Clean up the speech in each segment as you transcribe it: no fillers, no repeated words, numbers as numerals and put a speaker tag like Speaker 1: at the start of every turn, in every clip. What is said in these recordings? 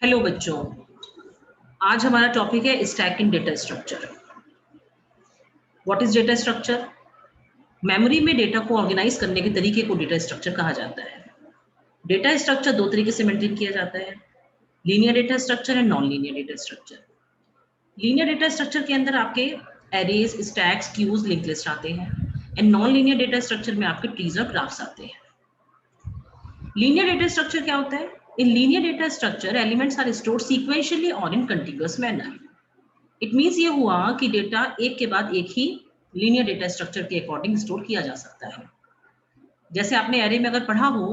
Speaker 1: Hello बच्चों, आज हमारा टॉपिक है stacking data structure. What is data structure? Memory में डेटा को ऑर्गेनाइज करने के तरीके को डेटा स्ट्रक्चर कहा जाता है। डेटा स्ट्रक्चर दो तरीके से मेंटेन किया जाता है, linear data structure and non linear data structure. Linear data structure के अंदर आपके arrays, stacks, queues, link list आते हैं and non linear data structure में आपके ट्रीज और ग्राफ्स आते हैं। लीनियर डेटा स्ट्रक्चर क्या होता है? In linear data structure, elements are stored sequentially or in contiguous manner. It means ये हुआ कि डेटा एक के बाद एक ही लीनियर डेटा स्ट्रक्चर के अकॉर्डिंग स्टोर किया जा सकता है। जैसे आपने एरे में अगर पढ़ा हो,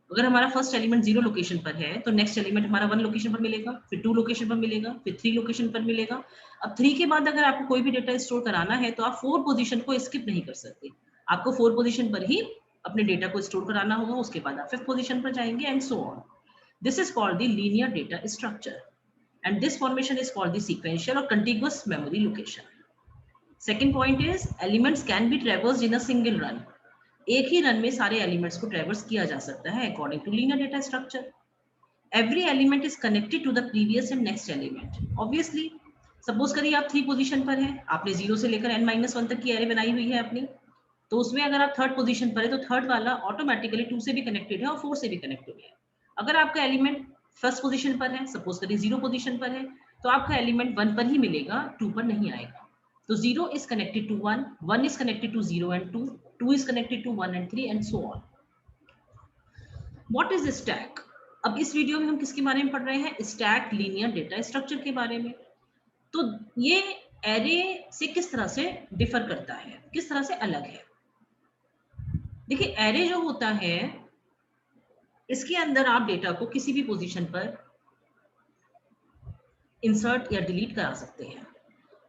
Speaker 1: अगर हमारा फर्स्ट एलिमेंट 0 लोकेशन पर है तो नेक्स्ट एलिमेंट हमारा 1 लोकेशन पर मिलेगा, फिर 2 लोकेशन पर मिलेगा, फिर 3 लोकेशन पर मिलेगा। अब 3 के बाद अगर आपको कोई भी डेटा स्टोर कराना है तो आप 4 पोजीशन को स्किप नहीं कर सकते। आपको 4 पोजीशन पर ही अपने डेटा को स्टोर कराना होगा, उसके बाद आप 5th पोजीशन पर जाएंगे and so on. This is called the linear data structure, and this formation is called the sequential or contiguous memory location. Second point is elements can be traversed in a single run. एक ही run में सारे elements को ट्रेवर्स किया जा सकता है according to linear data structure. Every element is connected to the previous and next element. Obviously suppose करिए आप 3 पोजीशन पर हैं, आपने 0 से लेकर n-1 तक की एरे बनाई हुई है अपनी, तो उसमें अगर आप 3rd पोजीशन पर है तो 3rd वाला ऑटोमेटिकली 2 से भी कनेक्टेड है और 4 से भी कनेक्टेड है। अगर आपका एलिमेंट 1st पोजीशन पर है, सपोज करिए 0 पोजीशन पर है, तो आपका एलिमेंट 1 पर ही मिलेगा, 2 पर नहीं आएगा। तो 0 is connected to 1, 1 is connected to 0 and 2, 2 is connected to 1 and 3 and so on. What is stack? अब इस वीडियो में हम किसके बारे में पढ़ रहे हैं? स्टैक लीनियर डेटा स्ट्रक्चर के बारे में। तो ये एरे से किस तरह से डिफर करता है, किस तरह से अलग है? देखिए, एरे जो होता है इसके अंदर आप डेटा को किसी भी पोजीशन पर इंसर्ट या डिलीट करा सकते हैं,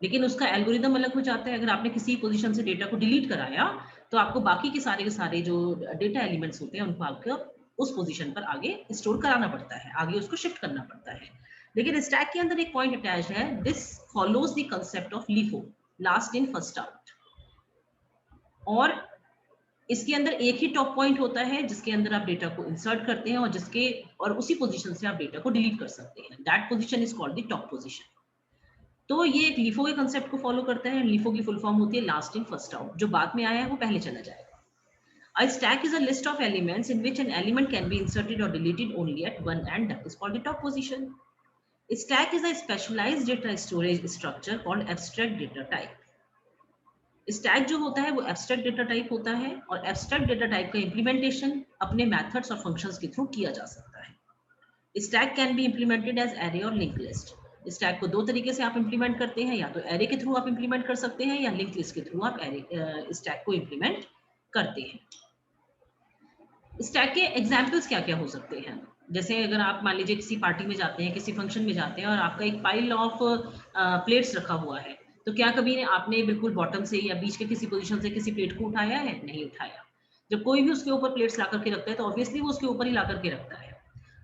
Speaker 1: लेकिन उसका एल्गोरिदम अलग हो जाता है। अगर आपने किसी पोजीशन से डेटा को डिलीट कराया तो आपको बाकी के सारे जो डेटा एलिमेंट्स होते हैं उनको आपको उस पोजीशन पर आगे स्टोर कराना पड़ता है, आगे उसको शिफ्ट करना पड़ता है। लेकिन स्टैक के अंदर एक पॉइंट अटैच है, this follows the concept of LIFO, last in first out. और इसके अंदर एक ही टॉप पॉइंट होता है जिसके अंदर आप डेटा को इंसर्ट करते हैं और उसी पोजीशन से आप डेटा को डिलीट कर सकते हैं। That position is called the top position. तो ये एक LIFO के कंसेप्ट को फॉलो करता है। LIFO की फुल फॉर्म होती है लास्ट इन फर्स्ट आउट। जो बाद में आया है वो पहले चला जाएगा। A stack is a list of elements in which an element can be inserted or deleted only at one end, that is called the top position. A stack is a specialized data storage structure called abstract data type. Stack जो होता है वो abstract data type होता है और abstract data type का implementation अपने methods और फंक्शंस के थ्रू किया जा सकता है। Stack can be implemented as array और लिंक लिस्ट। स्टैक को दो तरीके से आप इंप्लीमेंट करते हैं, या तो एरे के थ्रू आप इंप्लीमेंट कर सकते हैं या लिंक लिस्ट के थ्रू आप स्टैक को इंप्लीमेंट करते हैं। स्टैक के एग्जाम्पल्स क्या क्या हो सकते हैं? जैसे अगर आप मान लीजिए किसी पार्टी में जाते हैं, किसी फंक्शन में जाते हैं और आपका एक पाइल ऑफ प्लेट्स रखा हुआ है, तो क्या कभी आपने बिल्कुल बॉटम से या बीच के किसी पोजीशन से किसी प्लेट को उठाया है? नहीं उठाया। जब कोई भी उसके ऊपर प्लेट्स ला करके रखता है तो ऑब्वियसली वो उसके ऊपर ही ला करके रखता है।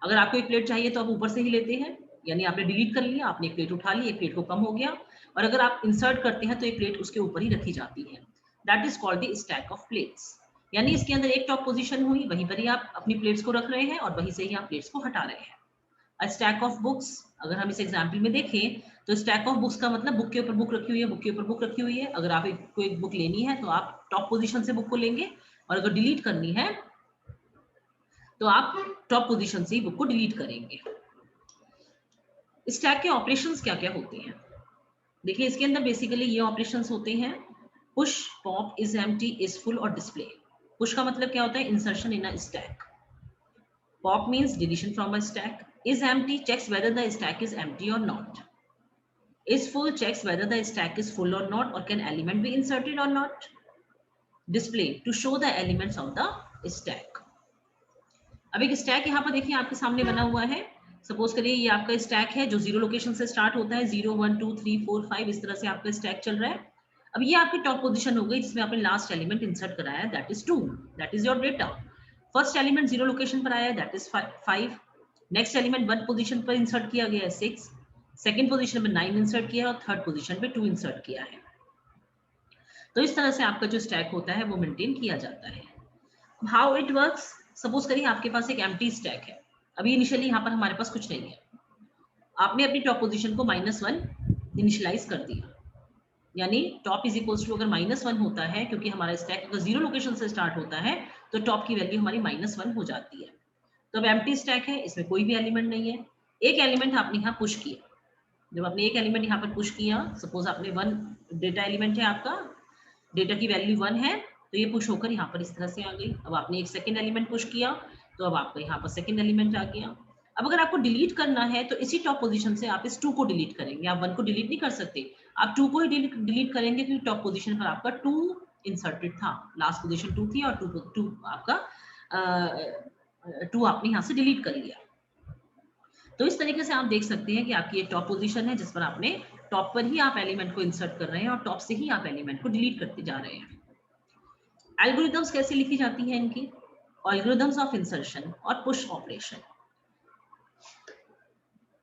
Speaker 1: अगर आपको एक प्लेट चाहिए तो आप ऊपर से ही लेते हैं, यानी आपने डिलीट कर लिया, आपने एक प्लेट उठा ली, एक प्लेट को कम हो गया, और अगर आप इंसर्ट करते हैं तो एक प्लेट उसके ऊपर ही रखी जाती है। That is called the stack of plates. यानी इसके अंदर एक टॉप पोजीशन हुई, वहीं पर ही आप अपनी प्लेट्स को रख रहे हैं और वहीं से ही आप प्लेट्स को हटा रहे हैं। अ स्टैक ऑफ बुक्स, अगर हम इस एग्जांपल में देखें तो स्टैक ऑफ बुक्स का मतलब बुक के ऊपर बुक रखी हुई है, बुक के ऊपर बुक रखी हुई है। अगर आप कोई बुक लेनी है तो आप टॉप पोजीशन से बुक को लेंगे, और अगर डिलीट करनी है तो आप टॉप पोजीशन से ही बुक को डिलीट करेंगे। स्टैक के ऑपरेशंस क्या क्या होते हैं? देखिए, इसके अंदर बेसिकली ये ऑपरेशंस होते हैं: push, pop, is empty, is full और डिस्प्ले। पुश का मतलब क्या होता है? Insertion in a stack. Pop means deletion from a stack. Is empty checks whether the stack is empty or not. Is full checks whether the stack is full or not, or can element be inserted or not. Display to show the elements of the stack. अब एक stack यहाँ पर देखिए आपके सामने बना हुआ है। सपोज करिए ये आपका स्टैक है जो 0 लोकेशन से स्टार्ट होता है, 0 1 2 3 4 5 इस तरह से आपका स्टैक चल रहा है। अब ये आपकी टॉप पोजीशन हो गई जिसमें आपने लास्ट एलिमेंट इंसर्ट कराया, that is 2, that is your data. First element 0 location पर आया, that is 5। Next element 1 position पर इंसर्ट किया गया है, 6। सेकंड पोजीशन में 9 इंसर्ट किया है और थर्ड पोजीशन पे 2 इंसर्ट किया है। तो इस तरह से आपका जो स्टैक होता है वो मेंटेन किया जाता है। How it works? सपोज करिए आपके पास एक एम्प्टी स्टैक है। अभी इनिशियली यहाँ पर हमारे पास कुछ नहीं है, आपने अपनी टॉप पोजीशन को -1 इनिशियलाइज कर दिया, यानी टॉप इज इक्वल्स टू अगर -1 होता है, क्योंकि हमारा स्टैक अगर 0 लोकेशन से स्टार्ट होता है तो टॉप की वैल्यू हमारी -1 हो जाती है। तो अब एम्प्टी स्टैक है, इसमें कोई भी एलिमेंट नहीं है। एक एलिमेंट आपने यहाँ पुश किया, जब आपने एक एलिमेंट यहाँ पर पुश किया, सपोज आपने 1 डेटा एलिमेंट है आपका, डेटा की वैल्यू 1 है, तो ये पुश होकर यहाँ पर इस तरह से आ गई। अब आपने एक सेकंड एलिमेंट पुश किया, तो अब आपका यहाँ पर सेकंड एलिमेंट आ गया। अब अगर आपको डिलीट करना है तो इसी टॉप पोजीशन से आप इस 2 को डिलीट करेंगे, आप 1 को डिलीट नहीं कर सकते, आप 2 को ही डिलीट करेंगे, क्योंकि टॉप पोजीशन पर आपका 2 इंसर्टेड था, लास्ट पोजीशन 2 थी और 2 आपका 2 आपने यहाँ से डिलीट कर लिया। तो इस तरीके से आप देख सकते हैं कि आपकी एक टॉप पोजीशन है जिस पर आपने टॉप पर ही आप एलिमेंट को इंसर्ट कर रहे हैं और टॉप से ही आप एलिमेंट को डिलीट करते जा रहे हैं। एल्गोरिथम्स कैसे लिखी जाती है इनकी? एल्गोरिथम्स ऑफ इंसर्शन और पुश ऑपरेशन।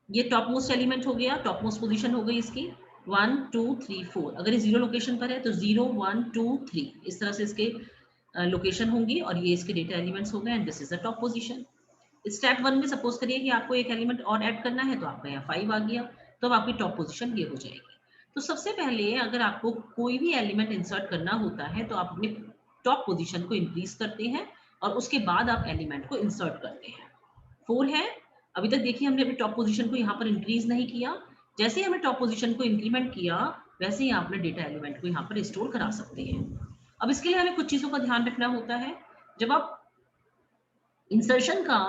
Speaker 1: ये टॉप मोस्ट एलिमेंट हो गया, टॉप मोस्ट पोजीशन हो गई इसकी 1 2 3 4। अगर ये 0 लोकेशन पर है तो 0 1 2 3 इस तरह से इसके लोकेशन होंगी और ये इसके डेटा एलिमेंट्स हो गए and this is the top position. Step 1 में सपोज करिए कि आपको एक एलिमेंट और ऐड करना है, तो आपका यहाँ 5 आ गया, तो अब आपकी टॉप पोजीशन ये हो जाएगी। तो सबसे पहले अगर आपको कोई भी एलिमेंट इंसर्ट करना होता है तो आप अपने टॉप पोजीशन को इंक्रीज करते हैं और उसके बाद आप एलिमेंट को इंसर्ट करते हैं। 4 है, अभी तक देखिए हमने अपनी टॉप पोजीशन को यहाँ पर इंक्रीज नहीं किया, जैसे ही हमने टॉप पोजीशन को इंक्रीमेंट किया वैसे ही आपने डेटा एलिमेंट को यहाँ पर स्टोर करा सकते हैं। अब इसके लिए हमें कुछ चीजों का ध्यान रखना होता है। जब आप इंसर्शन का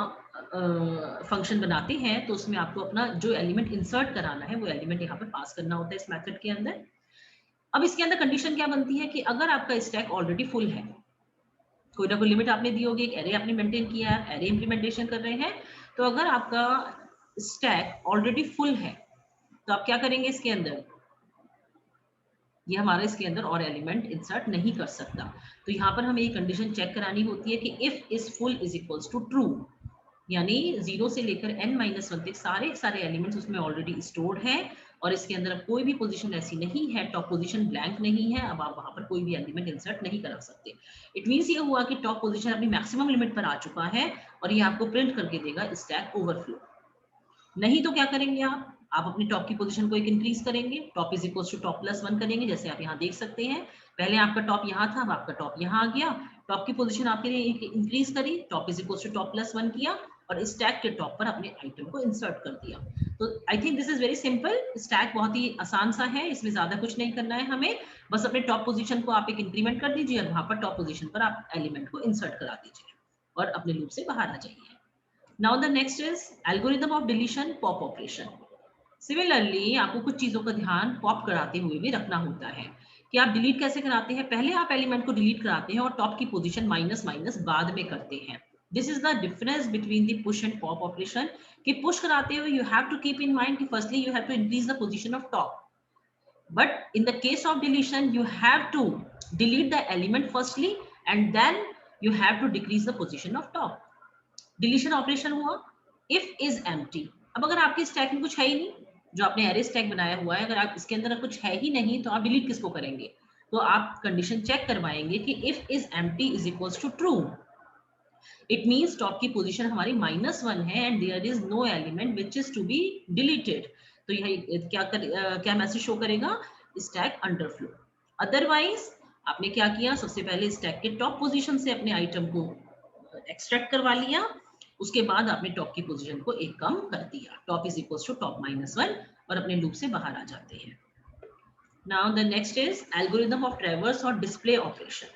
Speaker 1: फंक्शन बनाते हैं तो उसमें आपको अपना जो एलिमेंट इंसर्ट कराना है वो एलिमेंट यहाँ पर पास करना होता है इस मेथड के अंदर। अब इसके अंदर कंडीशन क्या बनती है कि अगर आपका स्टैक ऑलरेडी फुल है, कोई ना कोई लिमिट आपने दी होगी, एक एरे आपने मेंटेन किया है, एरे इंप्लीमेंटेशन कर रहे हैं, तो अगर आपका स्टैक ऑलरेडी फुल है तो आप क्या करेंगे, इसके अंदर ये हमारा इसके अंदर और एलिमेंट इंसर्ट नहीं कर सकता। तो यहाँ पर हमें ये कंडीशन चेक करानी होती है कि if is full is equals to true, यानी 0 से लेकर n-1 तक सारे एलिमेंट्स उसमें ऑलरेडी स्टोर्ड हैं और इसके अंदर अब कोई भी पोजीशन ऐसी नहीं है, टॉप पोजीशन ब्लैंक नहीं है, अब आप वहां पर कोई भी एलिमेंट इंसर्ट नहीं करा सकते। इट मींस ये हुआ कि टॉप पोजीशन अपनी मैक्सिमम लिमिट पर आ चुका है और ये आपको प्रिंट करके देगा स्टैक ओवरफ्लो। नहीं तो क्या करेंगे आप अपनी टॉप की पोजीशन को एक इंक्रीज करेंगे, top is equals to top plus 1 करेंगे, जैसे आप यहाँ देख सकते हैं। पहले आपका टॉप यहाँ था, अब आपका टॉप यहाँ आ गया, टॉप की पोजीशन आपके लिए इंक्रीज करी, top is equals to top plus 1 किया और स्टैक के टॉप पर अपने आइटम को इंसर्ट कर दिया। तो I think this is very simple. Stack बहुत ही आसान सा है, इसमें ज्यादा कुछ नहीं करना है हमें, बस अपने टॉप पोजीशन को आप एक इंक्रीमेंट कर दीजिए और वहां पर टॉप पोजीशन पर आप एलिमेंट को इंसर्ट करा दीजिए और अपने लूप से बाहर आ जाइए। Now the next is algorithm of deletion pop operation. Similarly, आपको कुछ चीजों का ध्यान पॉप कराते हुए भी रखना होता है कि आप डिलीट कैसे कराते हैं। पहले आप एलिमेंट को डिलीट कराते हैं और टॉप की पोजीशन माइनस माइनस बाद में करते हैं। This is the difference between the push and pop operation. कि पुश कराते हुए you have to keep in mind कि firstly you have to increase the position of top, but in the case of deletion you have to delete the element firstly and then you have to decrease the position of top. Deletion operation हुआ, if is empty. अब अगर आपके stack में कुछ है ही नहीं, जो आपने एरे स्टैक बनाया हुआ है, अगर आप इसके अंदर कुछ है ही नहीं तो आप डिलीट किसको करेंगे? तो आप कंडीशन चेक करवाएंगे कि if is empty is equals to true, it means top की पोजीशन हमारी -1 है and there is no element which is to be deleted. तो यह क्या मैसेज शो करेगा? Stack underflow. अदरवाइज आपने क्या किया, सबसे पहले स्टैक के टॉप पोजीशन से अपने आइटम को एक्सट्रैक्ट करवा लिया, उसके बाद आपने टॉप की पोजीशन को एक कम कर दिया, top is equals to top -1 और अपने लूप से बाहर आ जाते हैं। Now the next is algorithm of traverse और डिस्प्ले ऑपरेशन।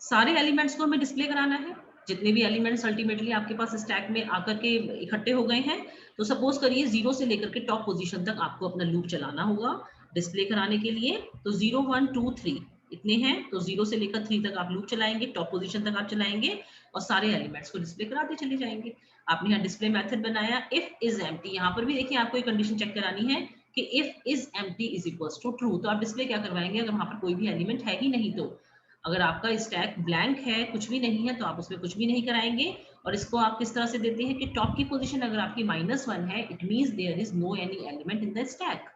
Speaker 1: सारे एलिमेंट्स को हमें डिस्प्ले कराना है, जितने भी एलिमेंट्स अल्टीमेटली आपके पास स्टैक में आकर के इकट्ठे हो गए हैं। तो सपोज करिए 0 से लेकर के टॉप पोजीशन तक आपको अपना लूप चलाना होगा डिस्प्ले कराने के लिए। तो 0 1 2 3 इतने हैं, तो 0 से लेकर 3 तक आप लूप चलाएंगे, टॉप पोजीशन तक आप चलाएंगे और सारे एलिमेंट्स को डिस्प्ले कराते चले जाएंगे। आपने यहाँ डिस्प्ले मेथड बनाया इफ इज एम्प्टी। यहाँ पर भी देखिए आपको एक कंडीशन चेक करानी है कि if is empty is equals to true. तो आप डिस्प्ले क्या करवाएंगे, अगर वहां पर कोई भी एलिमेंट है ही नहीं, तो अगर आपका स्टैक ब्लैंक है, कुछ भी नहीं है, तो आप उसमें कुछ भी नहीं कराएंगे। और इसको आप किस तरह से देते हैं कि टॉप की पोजीशन अगर आपकी -1 है, it means there is no any element in the stack,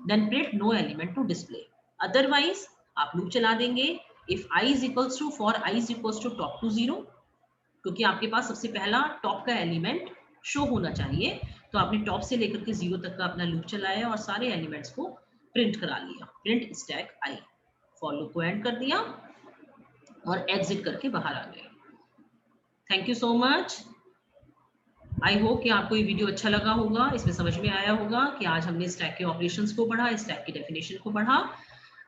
Speaker 1: then print no element to display. Otherwise आप लूप चला देंगे if i is equals to for i is equals to top to 0, क्योंकि आपके पास सबसे पहला टॉप का element show होना चाहिए। तो आपने टॉप से लेकर के 0 तक का अपना लूप चलाया और सारे एलिमेंट्स को प्रिंट करा लिया। Print stack I, for loop को एंड कर दिया और एग्जिट करके बाहर आ गए। Thank you so much. I hope कि आपको ये वीडियो अच्छा लगा होगा, इसमें समझ में आया होगा कि आज हमने स्टैक के ऑपरेशंस को पढ़ा, स्टैक की डेफिनेशन को पढ़ा।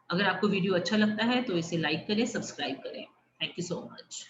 Speaker 1: अगर आपको वीडियो अच्छा लगता है तो इसे लाइक करें, सब्सक्राइब करें। Thank you so much.